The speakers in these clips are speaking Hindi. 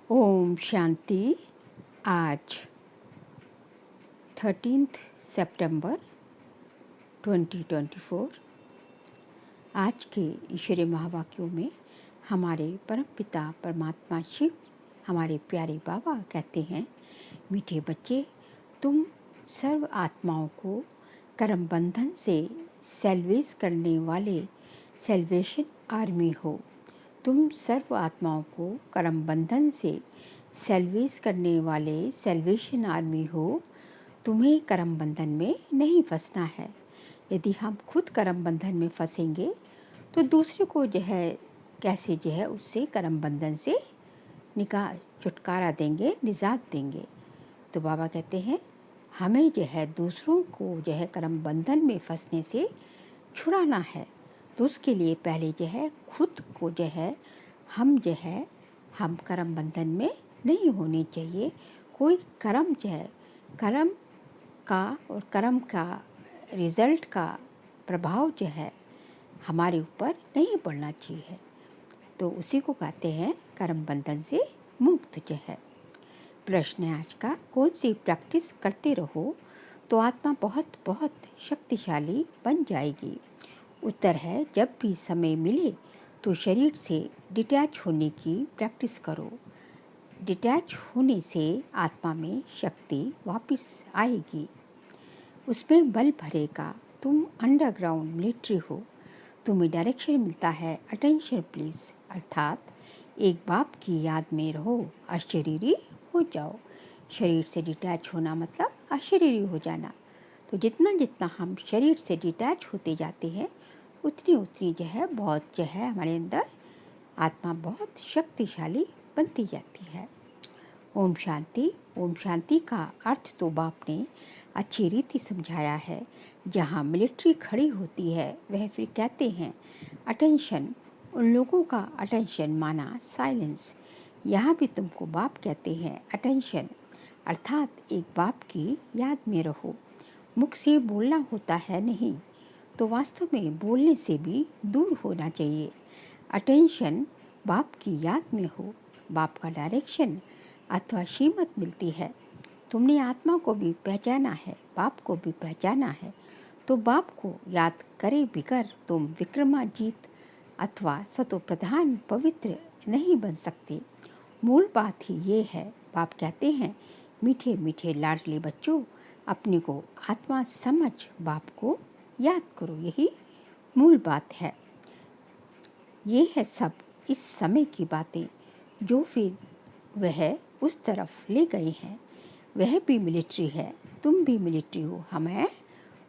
ओम शांति। आज 13 सितंबर 2024। आज के ईश्वरीय महावाक्यों में हमारे परमपिता परमात्मा शिव, हमारे प्यारे बाबा कहते हैं, मीठे बच्चे, तुम सर्व आत्माओं को कर्म बंधन से सेल्वेज करने वाले सेल्वेशन आर्मी हो। तुम सर्व आत्माओं को कर्म बंधन से सेल्वेज करने वाले सेल्वेशन आर्मी हो। तुम्हें कर्म बंधन में नहीं फंसना है। यदि हम खुद कर्म बंधन में फंसेंगे तो दूसरे को कैसे उससे कर्म बंधन से छुटकारा देंगे, निजात देंगे। तो बाबा कहते हैं हमें दूसरों को कर्म बंधन में फंसने से छुड़ाना है। तो उसके लिए पहले खुद को हम कर्म बंधन में नहीं होने चाहिए। कोई कर्म कर्म का और कर्म का रिजल्ट का प्रभाव हमारे ऊपर नहीं पड़ना चाहिए। तो उसी को कहते हैं कर्म बंधन से मुक्त प्रश्न है आज का, कौन सी प्रैक्टिस करते रहो तो आत्मा बहुत बहुत शक्तिशाली बन जाएगी। उत्तर है, जब भी समय मिले तो शरीर से डिटैच होने की प्रैक्टिस करो। डिटैच होने से आत्मा में शक्ति वापस आएगी, उसमें बल भरेगा। तुम अंडरग्राउंड मिलिट्री हो, तुम्हें डायरेक्शन मिलता है, अटेंशन प्लीज, अर्थात एक बाप की याद में रहो, अशरीरी हो जाओ। शरीर से डिटैच होना मतलब अशरीरी हो जाना। तो जितना जितना हम शरीर से डिटैच होते जाते हैं उतनी उतनी बहुत हमारे अंदर आत्मा बहुत शक्तिशाली बनती जाती है। ओम शांति। ओम शांति का अर्थ तो बाप ने अच्छी रीति समझाया है। जहाँ मिलिट्री खड़ी होती है वह फिर कहते हैं अटेंशन। उन लोगों का अटेंशन माना साइलेंस। यहाँ भी तुमको बाप कहते हैं अटेंशन, अर्थात एक बाप की याद में रहो। मुख से बोलना होता है नहीं, तो वास्तव में बोलने से भी दूर होना चाहिए। अटेंशन बाप की याद में हो, बाप का डायरेक्शन अथवा श्रीमत मिलती है। तुमने आत्मा को भी पहचाना है, बाप को भी पहचाना है, तो बाप को याद करे बिगर तुम विक्रमाजीत अथवा सतो प्रधान पवित्र नहीं बन सकते। मूल बात ही ये है। बाप कहते हैं, मीठे मीठे लाडले बच्चों, अपने को आत्मा समझ बाप को याद करो। यही मूल बात है। ये है सब इस समय की बातें जो फिर वह उस तरफ ले गए हैं। वह भी मिलिट्री है, तुम भी मिलिट्री हो, हम हैं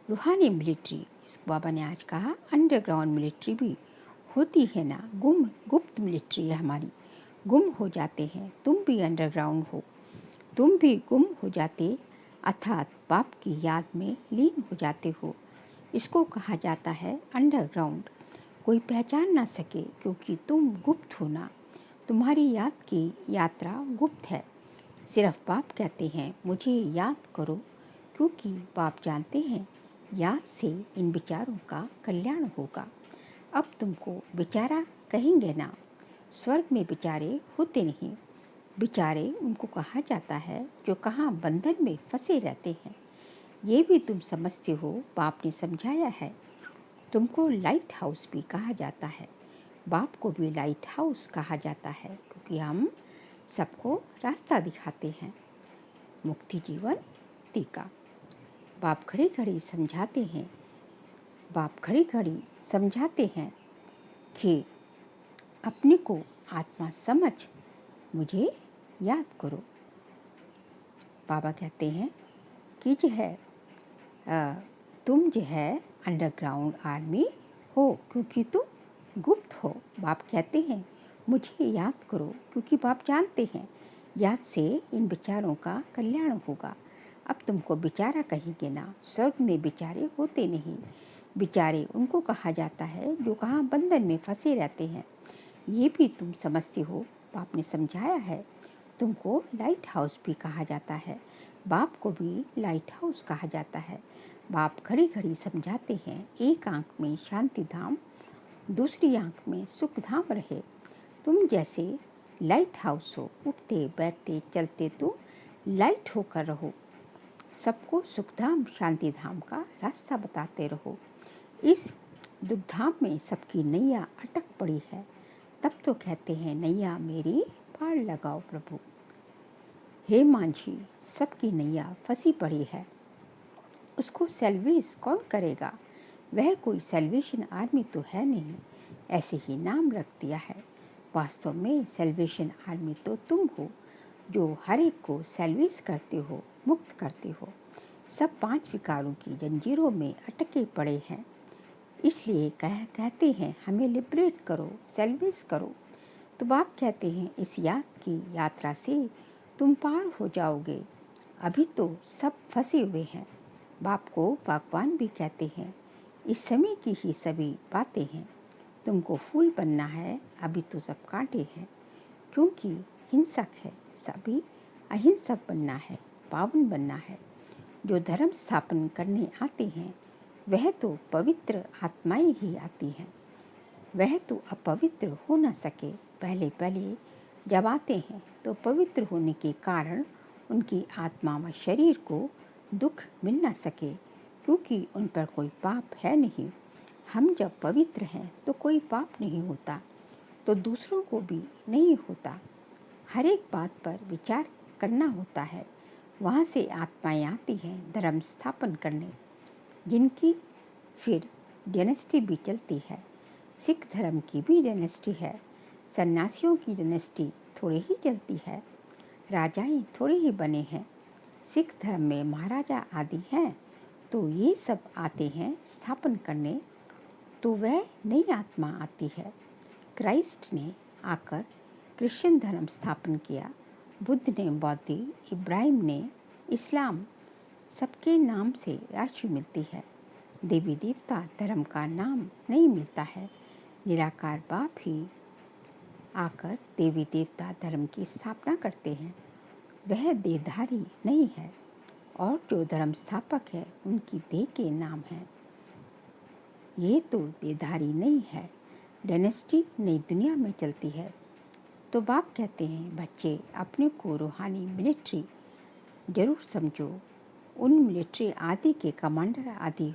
रूहानी मिलिट्री। इसको बाबा ने आज कहा अंडरग्राउंड मिलिट्री भी होती है ना, गुप्त मिलिट्री है हमारी। गुम हो जाते हैं, तुम भी अंडरग्राउंड हो, तुम भी गुम हो जाते अर्थात बाप की याद में लीन हो जाते हो। इसको कहा जाता है अंडरग्राउंड। कोई पहचान ना सके क्योंकि तुम गुप्त हो ना। तुम्हारी याद की यात्रा गुप्त है। सिर्फ बाप कहते हैं मुझे याद करो, क्योंकि बाप जानते हैं याद से इन विचारों का कल्याण होगा। अब तुमको विचारा कहेंगे ना। स्वर्ग में विचारे होते नहीं। विचारे उनको कहा जाता है जो कहाँ बंधन में फंसे रहते हैं। ये भी तुम समझते हो, बाप ने समझाया है। तुमको लाइट हाउस भी कहा जाता है, बाप को भी लाइट हाउस कहा जाता है, क्योंकि हम सबको रास्ता दिखाते हैं। मुक्ति जीवन टीका। बाप घड़ी घड़ी समझाते हैं, बाप घड़ी घड़ी समझाते हैं कि अपने को आत्मा समझ मुझे याद करो। बाबा कहते हैं कि तुम अंडरग्राउंड आर्मी हो क्योंकि तुम गुप्त हो। बाप कहते हैं मुझे याद करो, क्योंकि बाप जानते हैं याद से इन विचारों का कल्याण होगा। अब तुमको विचारा कहेंगे ना। स्वर्ग में विचारे होते नहीं। विचारे उनको कहा जाता है जो कहाँ बंधन में फंसे रहते हैं। ये भी तुम समझते हो, बाप ने समझाया है। तुमको लाइट हाउस भी कहा जाता है, बाप को भी लाइट हाउस कहा जाता है। बाप घड़ी घड़ी समझाते हैं एक आंख में शांति धाम, दूसरी आंख में सुख धाम रहे। तुम जैसे लाइट हाउस हो, उठते बैठते चलते तो लाइट होकर रहो। सबको सुखधाम शांति धाम का रास्ता बताते रहो। इस दुखधाम में सबकी नैया अटक पड़ी है, तब तो कहते हैं नैया मेरी पार लगाओ प्रभु। हे मांझी, सबकी नैया फंसी पड़ी है, उसको सेल्वेस कौन करेगा? वह कोई सेल्वेशन आर्मी तो है नहीं, ऐसे ही नाम रख दिया है। वास्तव में सेल्वेशन आर्मी तो तुम हो, जो हर एक को सेल्वेस करते हो, मुक्त करते हो। सब 5 विकारों की जंजीरों में अटके पड़े हैं, इसलिए कहते हैं हमें लिबरेट करो, सेल्वेस करो। तो बाप कहते हैं इस याद की यात्रा से तुम पार हो जाओगे, अभी तो सब फंसे हुए हैं। बाप को भगवान भी कहते हैं इस समय की ही सभी बातें हैं, तुमको फूल बनना है, अभी तो सब कांटे हैं। क्योंकि हिंसक है, सभी अहिंसक बनना है, पावन बनना है। जो धर्म स्थापन करने आते हैं वह तो पवित्र आत्माएं ही आती हैं, वह तो अपवित्र हो न सके। पहले पहले जब आते हैं तो पवित्र होने के कारण उनकी आत्मा व शरीर को दुख मिल न सके, क्योंकि उन पर कोई पाप है नहीं। हम जब पवित्र हैं तो कोई पाप नहीं होता, तो दूसरों को भी नहीं होता। हर एक बात पर विचार करना होता है। वहाँ से आत्माएं आती हैं धर्म स्थापन करने, जिनकी फिर डायनेस्टी भी चलती है। सिख धर्म की भी डायनेस्टी है, सन्यासियों की डायनेस्टी थोड़ी ही चलती है, राजाएं थोड़े ही बने हैं। सिख धर्म में महाराजा आदि हैं, तो ये सब आते हैं स्थापन करने, तो वह नई आत्मा आती है। क्राइस्ट ने आकर क्रिश्चियन धर्म स्थापन किया, बुद्ध ने बौद्ध, इब्राहिम ने इस्लाम, सबके नाम से राशि मिलती है। देवी देवता धर्म का नाम नहीं मिलता है। निराकार बाप ही आकर देवी देवता धर्म की स्थापना करते हैं। वह देहधारी नहीं है, और जो धर्म स्थापक है उनकी देह के नाम है। ये तो देहधारी नहीं है। डायनेस्टी नई दुनिया में चलती है। तो बाप कहते हैं बच्चे अपने को रूहानी मिलिट्री जरूर समझो। उन मिलिट्री आदि के कमांडर आदि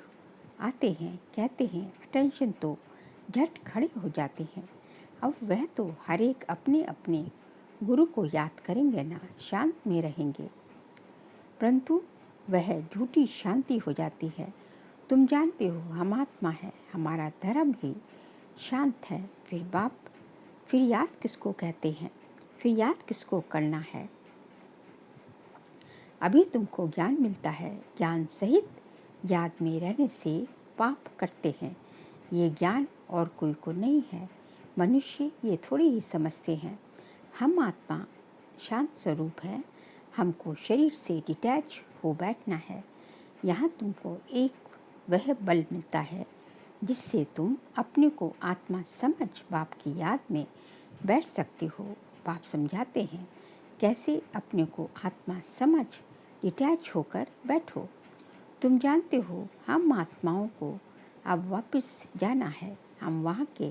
आते हैं, कहते हैं अटेंशन, तो झट खड़े हो जाते हैं। अब वह तो हर एक अपने अपने गुरु को याद करेंगे ना, शांत में रहेंगे, परंतु वह झूठी शांति हो जाती है। तुम जानते हो हम आत्मा है, हमारा धर्म ही शांत है। फिर याद किसको कहते हैं, फिर याद किसको करना है? अभी तुमको ज्ञान मिलता है, ज्ञान सहित याद में रहने से पाप करते हैं। ये ज्ञान और कोई को नहीं है। मनुष्य ये थोड़ी ही समझते हैं। हम आत्मा शांत स्वरूप है, हमको शरीर से डिटैच हो बैठना है। यहाँ तुमको एक वह बल मिलता है जिससे तुम अपने को आत्मा समझ बाप की याद में बैठ सकते हो। बाप समझाते हैं कैसे अपने को आत्मा समझ डिटैच होकर बैठो। तुम जानते हो हम आत्माओं को अब वापस जाना है, हम वहाँ के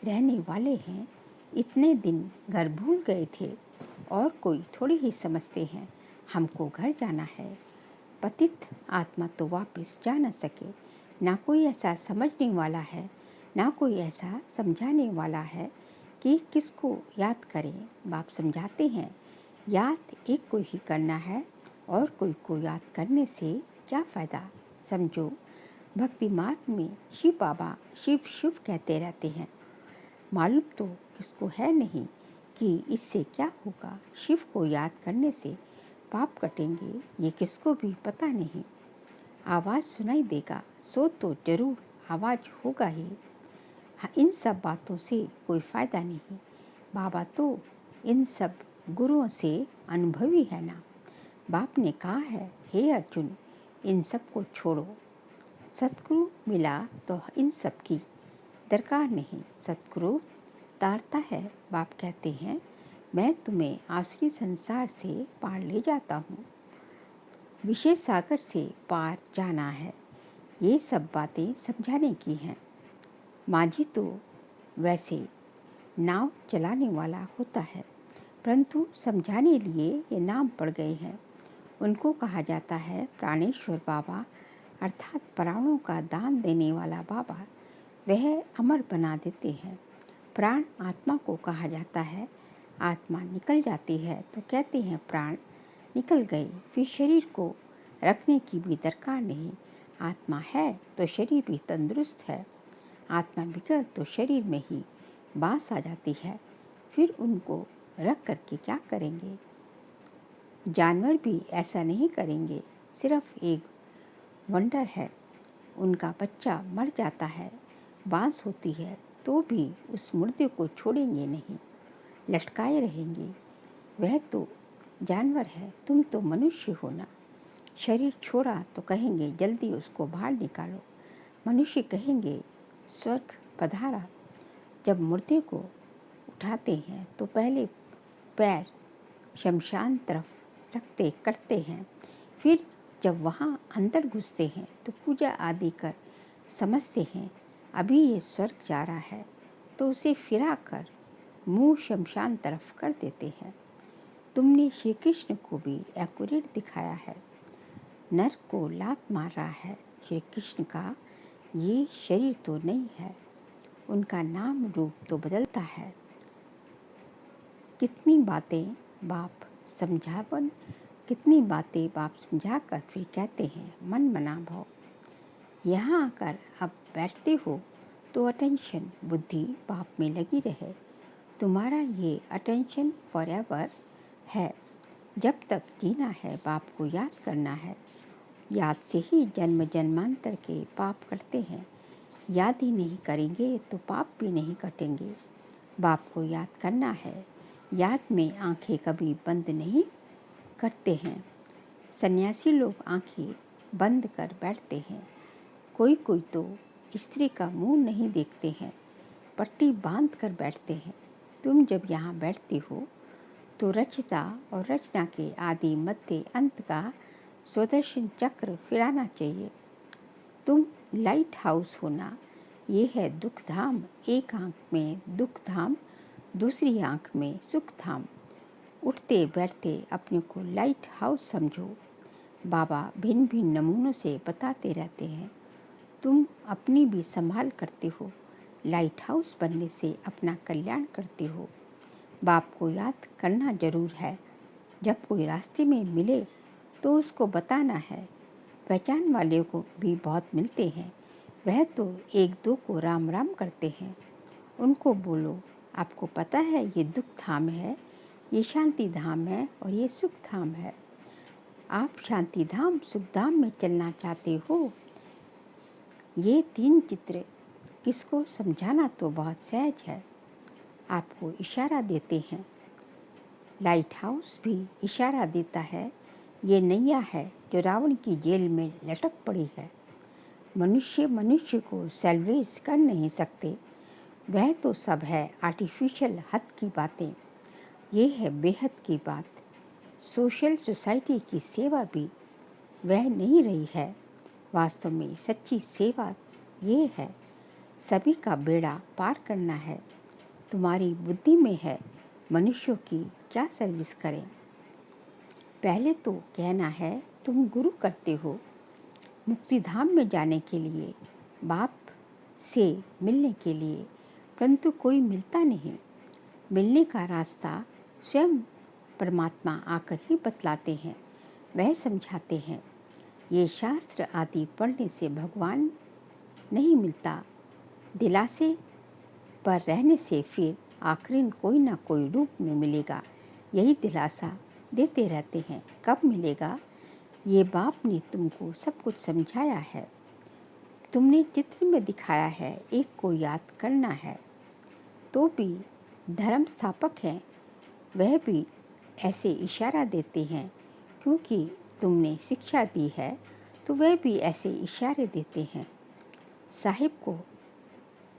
रहने वाले हैं। इतने दिन घर भूल गए थे और कोई थोड़ी ही समझते हैं हमको घर जाना है। पतित आत्मा तो वापस जा न सके, ना कोई ऐसा समझने वाला है, ना कोई ऐसा समझाने वाला है कि किसको याद करें। बाप समझाते हैं याद एक को ही करना है, और कोई को याद करने से क्या फ़ायदा। समझो भक्ति मार्ग में शिव बाबा शिव शिव कहते रहते हैं, मालूम तो किसको है नहीं कि इससे क्या होगा। शिव को याद करने से पाप कटेंगे, ये किसको भी पता नहीं। आवाज़ सुनाई देगा सो तो जरूर आवाज़ होगा ही। इन सब बातों से कोई फ़ायदा नहीं। बाबा तो इन सब गुरुओं से अनुभवी है ना। बाप ने कहा है हे अर्जुन, इन सब को छोड़ो। सतगुरु मिला तो इन सब की दरकार नहीं। सतगुरु तारता है। बाप कहते हैं मैं तुम्हें आसुरी संसार से पार ले जाता हूँ, विषय सागर से पार जाना है। ये सब बातें समझाने की हैं। माझी तो वैसे नाव चलाने वाला होता है, परंतु समझाने लिए ये नाम पड़ गए हैं। उनको कहा जाता है प्राणेश्वर बाबा, अर्थात प्राणों का दान देने वाला बाबा। वह अमर बना देते हैं। प्राण आत्मा को कहा जाता है। आत्मा निकल जाती है तो कहते हैं प्राण निकल गए। फिर शरीर को रखने की भी दरकार नहीं। आत्मा है तो शरीर भी तंदुरुस्त है। आत्मा बिगड़ तो शरीर में ही बास आ जाती है। फिर उनको रख करके क्या करेंगे? जानवर भी ऐसा नहीं करेंगे। सिर्फ एक वंडर है, उनका बच्चा मर जाता है, बांस होती है, तो भी उस मुर्दे को छोड़ेंगे नहीं, लटकाए रहेंगे। वह तो जानवर है, तुम तो मनुष्य हो ना। शरीर छोड़ा तो कहेंगे जल्दी उसको बाहर निकालो। मनुष्य कहेंगे स्वर्ग पधारा। जब मुर्दे को उठाते हैं तो पहले पैर शमशान तरफ रखते करते हैं। फिर जब वहाँ अंदर घुसते हैं तो पूजा आदि कर समझते हैं अभी ये स्वर्ग जा रहा है, तो उसे फिरा कर मुँह शमशान तरफ कर देते हैं। तुमने श्री कृष्ण को भी एक्यूरेट दिखाया है। नर को लात मार रहा है। श्री कृष्ण का ये शरीर तो नहीं है, उनका नाम रूप तो बदलता है। कितनी बातें बाप समझावन, कितनी बातें बाप समझाकर फिर कहते हैं मन मना भाव। यहाँ आकर अब बैठते हो तो अटेंशन बुद्धि बाप में लगी रहे। तुम्हारा ये अटेंशन फॉरएवर है। जब तक जीना है बाप को याद करना है। याद से ही जन्म जन्मांतर के पाप कटते हैं। याद ही नहीं करेंगे तो पाप भी नहीं कटेंगे। बाप को याद करना है। याद में आंखें कभी बंद नहीं करते हैं। सन्यासी लोग आंखें बंद कर बैठते हैं। कोई कोई तो स्त्री का मुंह नहीं देखते हैं, पट्टी बांध कर बैठते हैं। तुम जब यहाँ बैठते हो तो रचता और रचना के आदि मध्य अंत का स्वदर्शन चक्र फिराना चाहिए। तुम लाइट हाउस होना, ये है दुख धाम। एक आंख में दुख धाम, दूसरी आंख में सुख धाम। उठते बैठते अपने को लाइट हाउस समझो। बाबा भिन्न भिन्न नमूनों से बताते रहते हैं। तुम अपनी भी संभाल करते हो। लाइट हाउस बनने से अपना कल्याण करते हो। बाप को याद करना जरूर है। जब कोई रास्ते में मिले तो उसको बताना है। पहचान वाले को भी बहुत मिलते हैं, वह तो एक दो को राम राम करते हैं। उनको बोलो आपको पता है ये दुख धाम है, ये शांति धाम है और ये सुख धाम है। आप शांति धाम सुख धाम में चलना चाहते हो। ये तीन चित्र किसको समझाना तो बहुत सहज है। आपको इशारा देते हैं। लाइट हाउस भी इशारा देता है। ये नैया है जो रावण की जेल में लटक पड़ी है। मनुष्य मनुष्य को सैल्वेज कर नहीं सकते। वह तो सब है आर्टिफिशियल हद की बातें। ये है बेहद की बात। सोशल सोसाइटी की सेवा भी वह नहीं रही है। वास्तव में सच्ची सेवा ये है, सभी का बेड़ा पार करना है। तुम्हारी बुद्धि में है मनुष्यों की क्या सर्विस करें। पहले तो कहना है तुम गुरु करते हो मुक्ति धाम में जाने के लिए, बाप से मिलने के लिए, परंतु कोई मिलता नहीं। मिलने का रास्ता स्वयं परमात्मा आकर ही बतलाते हैं। वह समझाते हैं। ये शास्त्र आदि पढ़ने से भगवान नहीं मिलता। दिलासे पर रहने से फिर आखिर कोई ना कोई रूप में मिलेगा। यही दिलासा देते रहते हैं। कब मिलेगा? ये बाप ने तुमको सब कुछ समझाया है। तुमने चित्र में दिखाया है एक को याद करना है। तो भी धर्म स्थापक हैं, वह भी ऐसे इशारा देते हैं। क्योंकि तुमने शिक्षा दी है तो वह भी ऐसे इशारे देते हैं।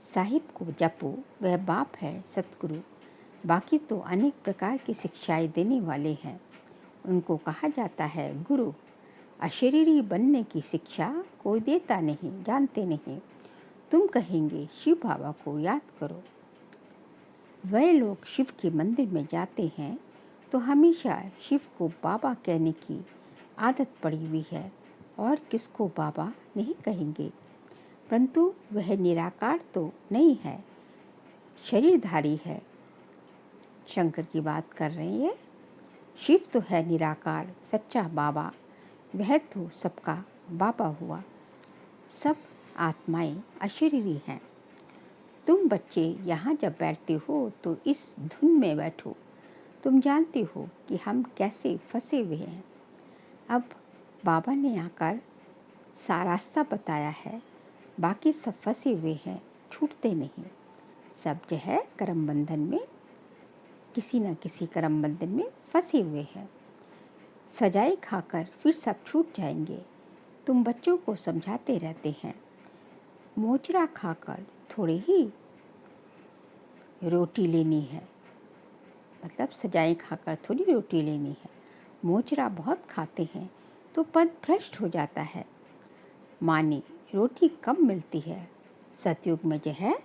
साहिब को जपो, वह बाप है सतगुरु। बाकी तो अनेक प्रकार की शिक्षाएं देने वाले हैं। उनको कहा जाता है गुरु। अशरीरी बनने की शिक्षा कोई देता नहीं, जानते नहीं। तुम कहेंगे शिव बाबा को याद करो। वह लोग शिव के मंदिर में जाते हैं तो हमेशा शिव को बाबा कहने की आदत पड़ी हुई है और किसको बाबा नहीं कहेंगे। परंतु वह निराकार तो नहीं है, शरीरधारी है। शंकर की बात कर रहे हैं। शिव तो है निराकार, सच्चा बाबा, वह तो सबका बाबा हुआ। सब आत्माएं अशरीरी हैं। तुम बच्चे यहाँ जब बैठते हो तो इस धुन में बैठो। तुम जानते हो कि हम कैसे फंसे हुए हैं। अब बाबा ने आकर रास्ता बताया है। बाकी सब फंसे हुए हैं, छूटते नहीं। सब जो है कर्म बंधन में, किसी न किसी कर्म बंधन में फंसे हुए हैं। सजाए खाकर फिर सब छूट जाएंगे। तुम बच्चों को समझाते रहते हैं, मोचरा खाकर थोड़ी ही रोटी लेनी है, मतलब सजाएं खाकर थोड़ी रोटी लेनी है। मोचरा बहुत खाते हैं तो पद भ्रष्ट हो जाता है। माने रोटी कम मिलती है। सतयुग में जो है,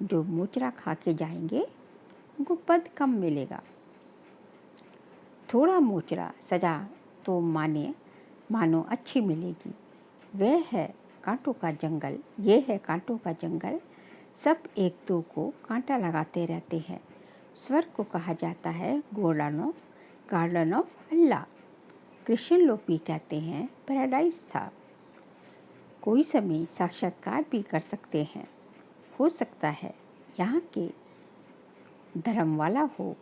जो मोचरा खा के जाएंगे उनको पद कम मिलेगा। थोड़ा मोचरा सजा तो मानो अच्छी मिलेगी। वह है कांटों का जंगल, ये है कांटों का जंगल। सब एक दो को कांटा लगाते रहते हैं। स्वर्ग को कहा जाता है गार्डन ऑफ अल्लाह। कृष्ण लोग भी कहते हैं पैराडाइज था। कोई समय साक्षात्कार भी कर सकते हैं। हो सकता है यहाँ के धर्म वाला हो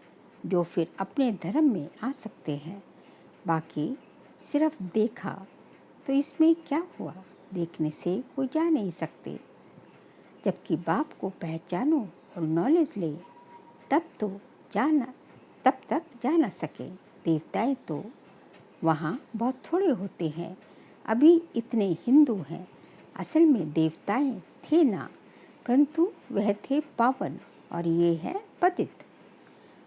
जो फिर अपने धर्म में आ सकते हैं। बाकी सिर्फ देखा तो इसमें क्या हुआ, देखने से कोई जा नहीं सकते। जबकि बाप को पहचानो और नॉलेज ले तब तक जा ना सके। देवताएं तो वहाँ बहुत थोड़े होते हैं। अभी इतने हिंदू हैं, असल में देवताएं थे ना, परंतु वह थे पावन और ये है पतित।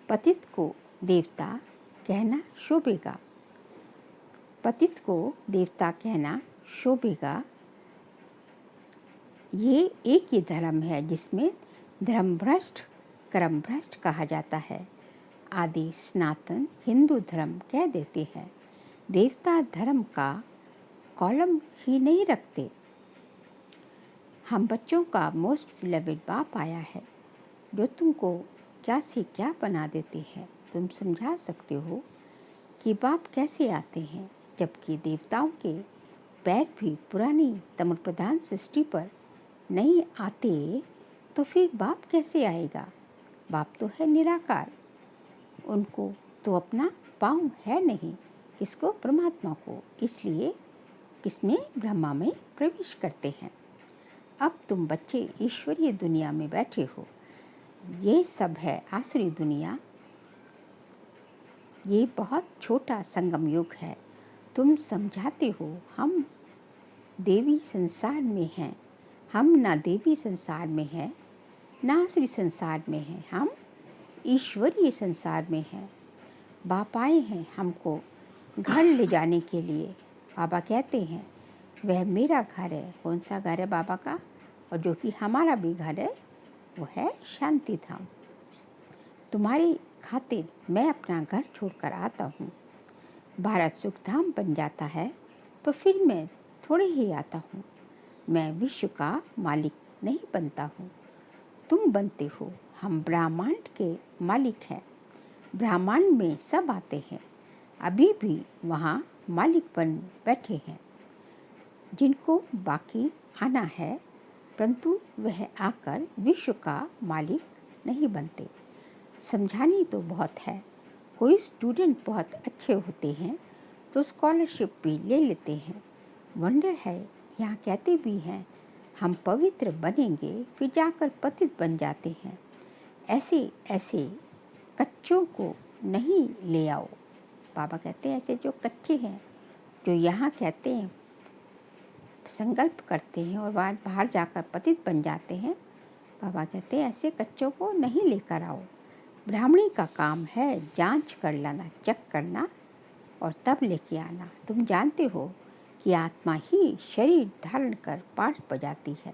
पतित को देवता कहना शोभेगा, पतित को देवता कहना शोभेगा। ये एक ही धर्म है जिसमें धर्म भ्रष्ट कर्म भ्रष्ट कहा जाता है। आदि सनातन हिंदू धर्म कह देते हैं। देवता धर्म का कॉलम ही नहीं रखते। हम बच्चों का मोस्ट बिलवेड बाप आया है जो तुमको क्या से क्या बना देते हैं। तुम समझा सकते हो कि बाप कैसे आते हैं, जबकि देवताओं के पैर भी पुरानी तमो प्रधान सृष्टि पर नहीं आते तो फिर बाप कैसे आएगा। बाप तो है निराकार, उनको तो अपना पाँव है नहीं, किसको, परमात्मा को। इसलिए किसमें, ब्रह्मा में प्रवेश करते हैं। अब तुम बच्चे ईश्वरीय दुनिया में बैठे हो। ये सब है आसुरी दुनिया। ये बहुत छोटा संगम युग है। तुम समझाते हो हम देवी संसार में हैं। हम ना देवी संसार में हैं ना आसुरी संसार में हैं, हम ईश्वरीय संसार में हैं। बाप आए हैं हमको घर ले जाने के लिए। बाबा कहते हैं वह मेरा घर है। कौन सा घर है बाबा का, और जो कि हमारा भी घर है, वो है शांति धाम। तुम्हारी खातिर मैं अपना घर छोड़कर आता हूँ। भारत सुख धाम बन जाता है तो फिर मैं थोड़े ही आता हूँ। मैं विश्व का मालिक नहीं बनता हूँ, तुम बनते हो। हम ब्रह्मांड के मालिक हैं। ब्रह्मांड में सब आते हैं, अभी भी वहाँ मालिक बन बैठे हैं जिनको बाकी आना है, परंतु वह आकर विश्व का मालिक नहीं बनते। समझानी तो बहुत है। कोई स्टूडेंट बहुत अच्छे होते हैं तो स्कॉलरशिप भी ले लेते हैं। वंडर है, यहाँ कहते भी हैं हम पवित्र बनेंगे फिर जाकर पतित बन जाते हैं। ऐसे ऐसे कच्चों को नहीं ले आओ। बाबा कहते हैं ऐसे जो कच्चे हैं, जो यहाँ कहते हैं संकल्प करते हैं और बाहर जाकर पतित बन जाते हैं, बाबा कहते हैं ऐसे कच्चों को नहीं लेकर आओ। ब्राह्मणी का काम है जांच कर लाना, चेक करना और तब लेके आना। तुम जानते हो कि आत्मा ही शरीर धारण कर पाठ बजाती है।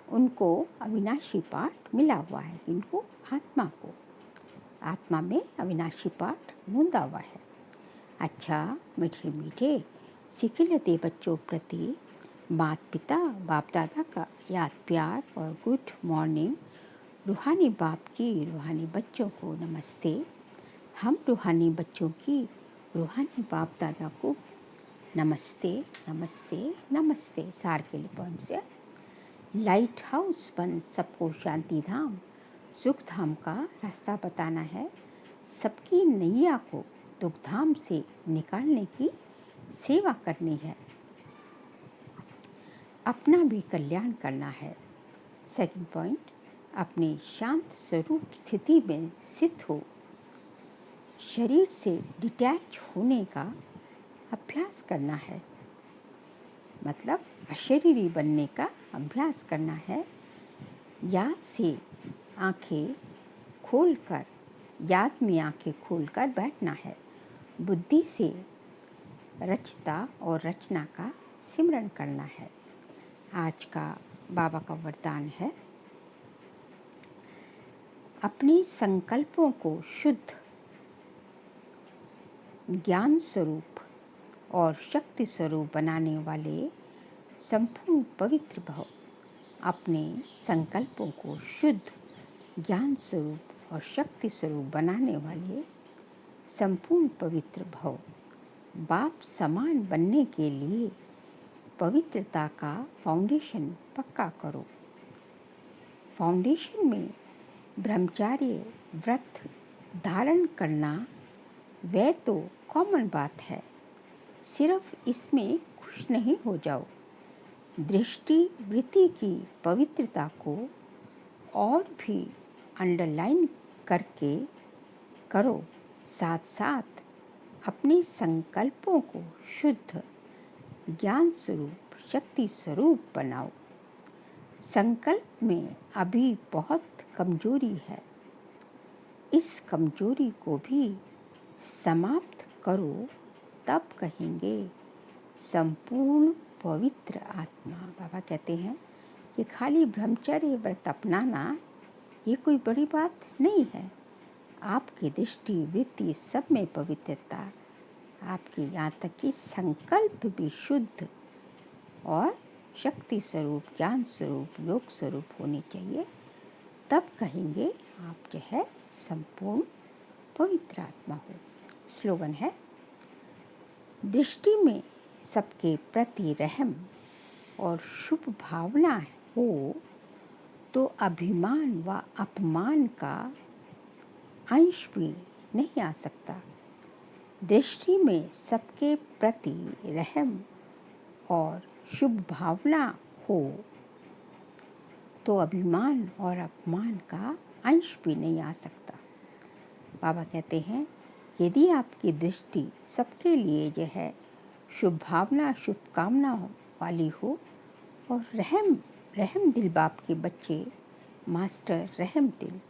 उनको अविनाशी पाठ मिला हुआ है, इनको आत्मा को। आत्मा में अविनाशी पाठ गूंदा हुआ है। अच्छा मीठे मीठे सिखिलते बच्चों प्रति माता पिता बाप दादा का याद प्यार और गुड मॉर्निंग। रूहानी बाप की रूहानी बच्चों को नमस्ते। हम रूहानी बच्चों की रूहानी बाप दादा को नमस्ते नमस्ते नमस्ते। सार के लिए पॉइंट से लाइट हाउस बन सबको शांति धाम सुख धाम का रास्ता बताना है। सबकी नैया को दुख धाम से निकालने की सेवा करनी है। अपना भी कल्याण करना है। सेकंड पॉइंट, अपने शांत स्वरूप स्थिति में स्थित हो शरीर से डिटैच होने का अभ्यास करना है। मतलब अशरीरी बनने का अभ्यास करना है। याद से आंखें खोलकर याद में आंखें खोलकर बैठना है। बुद्धि से रचता और रचना का सिमरन करना है। आज का बाबा का वरदान है, अपने संकल्पों को शुद्ध ज्ञान स्वरूप और शक्ति स्वरूप बनाने वाले संपूर्ण पवित्र भव। अपने संकल्पों को शुद्ध ज्ञान स्वरूप और शक्ति स्वरूप बनाने वाले संपूर्ण पवित्र भव। बाप समान बनने के लिए पवित्रता का फाउंडेशन पक्का करो। फाउंडेशन में ब्रह्मचार्य व्रत धारण करना वह तो कॉमन बात है, सिर्फ इसमें खुश नहीं हो जाओ। दृष्टि वृत्ति की पवित्रता को और भी अंडरलाइन करके करो। साथ साथ अपने संकल्पों को शुद्ध ज्ञान स्वरूप शक्ति स्वरूप बनाओ। संकल्प में अभी बहुत कमजोरी है, इस कमजोरी को भी समाप्त करो, तब कहेंगे संपूर्ण पवित्र आत्मा। बाबा कहते हैं कि खाली ब्रह्मचर्य व्रत अपनाना ये कोई बड़ी बात नहीं है। आपकी दृष्टि वृत्ति सब में पवित्रता, आपके यहाँ तक कि संकल्प भी शुद्ध और शक्ति स्वरूप ज्ञान स्वरूप योग स्वरूप होने चाहिए, तब कहेंगे आप जो है संपूर्ण पवित्र आत्मा हो। स्लोगन है, दृष्टि में सबके प्रति रहम और शुभ भावना हो तो अभिमान व अपमान का अंश भी नहीं आ सकता। दृष्टि में सबके प्रति रहम और शुभ भावना हो तो अभिमान और अपमान का अंश भी नहीं आ सकता। बाबा कहते हैं, यदि आपकी दृष्टि सबके लिए जो है शुभ भावना शुभकामना वाली हो और रहम दिल बाप के बच्चे मास्टर रहम दिल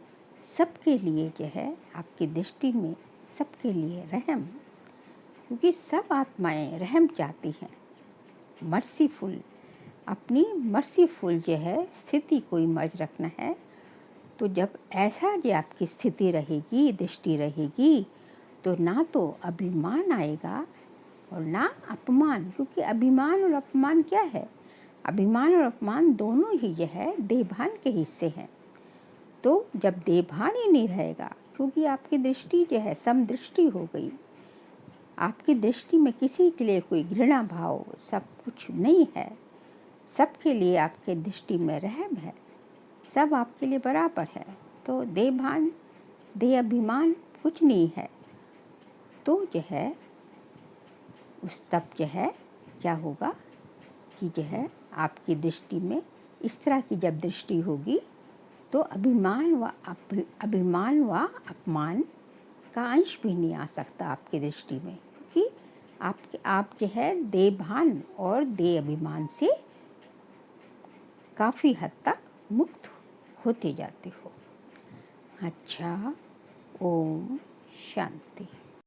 सबके लिए जो है आपकी दृष्टि में सबके लिए रहम, क्योंकि सब आत्माएं रहम चाहती हैं, मर्सीफुल, अपनी मर्सीफुल जो है स्थिति को इमर्ज रखना है। तो जब ऐसा जो आपकी स्थिति रहेगी दृष्टि रहेगी तो ना तो अभिमान आएगा और ना अपमान, क्योंकि अभिमान और अपमान क्या है, अभिमान और अपमान दोनों ही जो है देहभान के हिस्से हैं। तो जब देहभान ही नहीं रहेगा, क्योंकि आपकी दृष्टि जो है समदृष्टि हो गई, आपकी दृष्टि में किसी के लिए कोई घृणा भाव सब कुछ नहीं है, सबके लिए आपके दृष्टि में रहम है, सब आपके लिए बराबर है, तो देहभान देह अभिमान कुछ नहीं है। तो जो है उस तब जो है क्या होगा कि जो है आपकी दृष्टि में इस तरह की जब दृष्टि होगी तो अभिमान व अपमान का अंश भी नहीं आ सकता आपकी दृष्टि में, क्योंकि आप जो है देहभान और देह अभिमान से काफ़ी हद तक मुक्त होते जाते हो। अच्छा, ओम शांति।